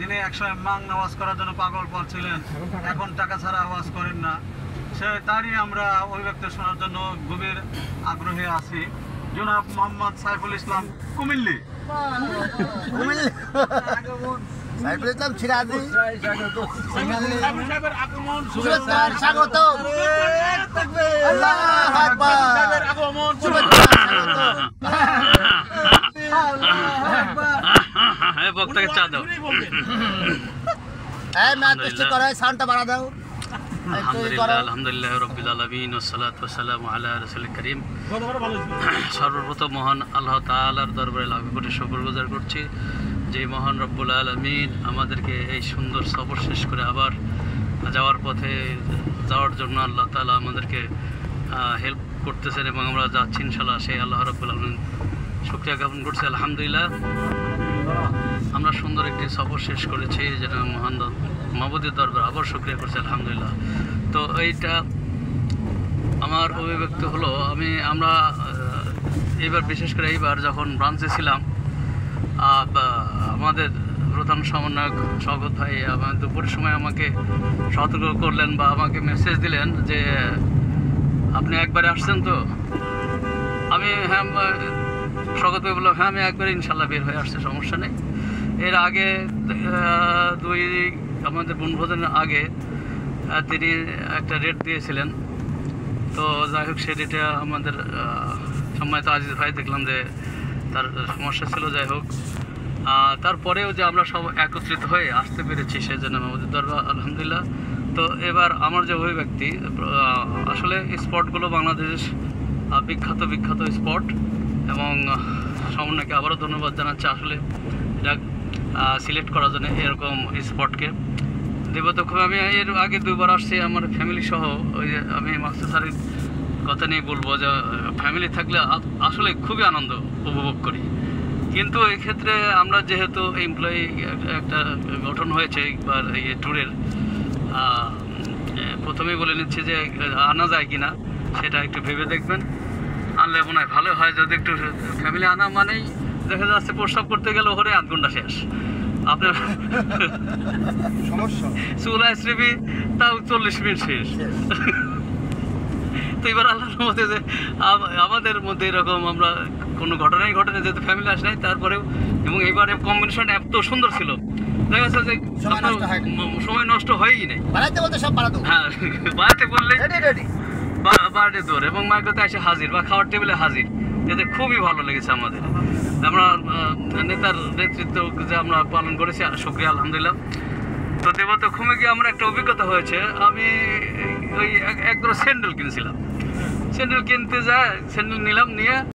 তিনি একসময় মাং নামাজ করার জন্য পাগল করছিলেন, এখন টাকা ছাড়া আওয়াজ করেন না। তারই আমরা অভিব্যক্তি শোনার জন্য গভীর আগ্রহে আছি। জনাব মোহাম্মদ সাইফুল ইসলাম কুমিল্লি। সাইফুল ইসলাম সিরাজি স্বাগত। বক্তাকে চা দাও। আলহামদুলিল্লাহ রাব্বিল আলামিন ওয়াসসালাতু ওয়াসসালামু আলা রাসূলিল কারীম। সর্বপ্রথম মহান আল্লাহ তাআলার দরবারে লাখ কোটি শুকরগুজার করছি, যে মহান রব্বুল আলামিন আমাদেরকে এই সুন্দর সফর শেষ করে আবার যাওয়ার পথে যাওয়ার জন্য আল্লাহ তাআলা আমাদেরকে হেল্প করতেছেন এবং আমরা যাচ্ছি ইনশাআল্লাহ। সেই আল্লাহ রাব্বুল আলামিন শুকরিয়া জ্ঞাপন করছি। আলহামদুলিল্লাহ আমরা সুন্দর একটি সফর শেষ করেছি, যেটা মহান মাবুদের দরবার আবার শুকরিয়া করছি আলহামদুলিল্লাহ। তো এইটা আমার অভিব্যক্তি হলো, আমরা এইবার বিশেষ করে এইবার যখন ব্রাঞ্চে ছিলাম, আমাদের প্রধান সমন্বয়ক স্বাগত ভাই দুপুরের সময় আমাকে সতর্ক করলেন বা আমাকে মেসেজ দিলেন যে আপনি একবারে আসছেন তো। আমি হ্যাঁ স্বাগত ভাই বললাম, হ্যাঁ আমি একবারে ইনশাল্লাহ বের হয়ে আসছে, সমস্যা নেই। এর আগে আমাদের বনভোজনের আগে তিনি একটা রেট দিয়েছিলেন, তো যাই হোক সে রেটে আমাদের সম্মানিত আজিজ ভাই দেখলাম যে তার সমস্যা ছিল। যাই হোক তারপরেও যে আমরা সব একত্রিত হয়ে আসতে পেরেছি সেজন্য আমাদের দরবার আলহামদুলিল্লাহ। তো এবার আমার যে অভিব্যক্তি, আসলে স্পটগুলো বাংলাদেশ বিখ্যাত স্পট, এবং সমন্বয়কে আবারও ধন্যবাদ জানাচ্ছি আসলে এটা সিলেক্ট করার জন্য এরকম স্পটকে। দেবতক্ষণ আমি এর আগে 2বার আসছি আমার ফ্যামিলি সহ। ওই যে আমি মাস্টার স্যারের কথা নিয়ে বলবো যে ফ্যামিলি থাকলে আসলে খুবই আনন্দ উপভোগ করি, কিন্তু এক্ষেত্রে আমরা যেহেতু এমপ্লয়ি একটা গঠন হয়েছে একবার এই ট্যুরের, প্রথমেই বলে নিচ্ছি যে আনা যায় কিনা সেটা একটু ভেবে দেখবেন। আনলে মনে হয় ভালো হয়, যদি একটু ফ্যামিলি আনা মানেই দেখা যাচ্ছে প্রস্রাব করতে গেলে ওখানে 8 ঘন্টা শেষ, আপনার চুলা স্ত্রী তাও 40 মিনিট শেষ। তো এবার আল্লাহর মধ্যে যে আমাদের মধ্যে এরকম আমরা কোনো ঘটনাই ঘটেনি, যেহেতু ফ্যামিলি আসে নাই, তারপরেও এবং এবারে কম্বিনেশন এত সুন্দর ছিল, দেখা যাচ্ছে যে সময় নষ্ট হয়ই নাই। হ্যাঁ বাড়িতে বললে বাড়িতে দৌড় এবং মায়ের কাছে এসে হাজির বা খাওয়ার টেবিলে হাজির, এতে খুবই ভালো লেগেছে আমাদের। আমরা নেতার নেতৃত্ব যে আমরা পালন করেছি, শুকরিয়া আলহামদুলিল্লাহ। তো দেবতক্ষণে গিয়ে আমার একটা অভিজ্ঞতা হয়েছে, আমি ওই এক ধরনের স্যান্ডেল কিনেছিলাম, স্যান্ডেল কিনতে স্যান্ডেল নিলাম, নিয়ে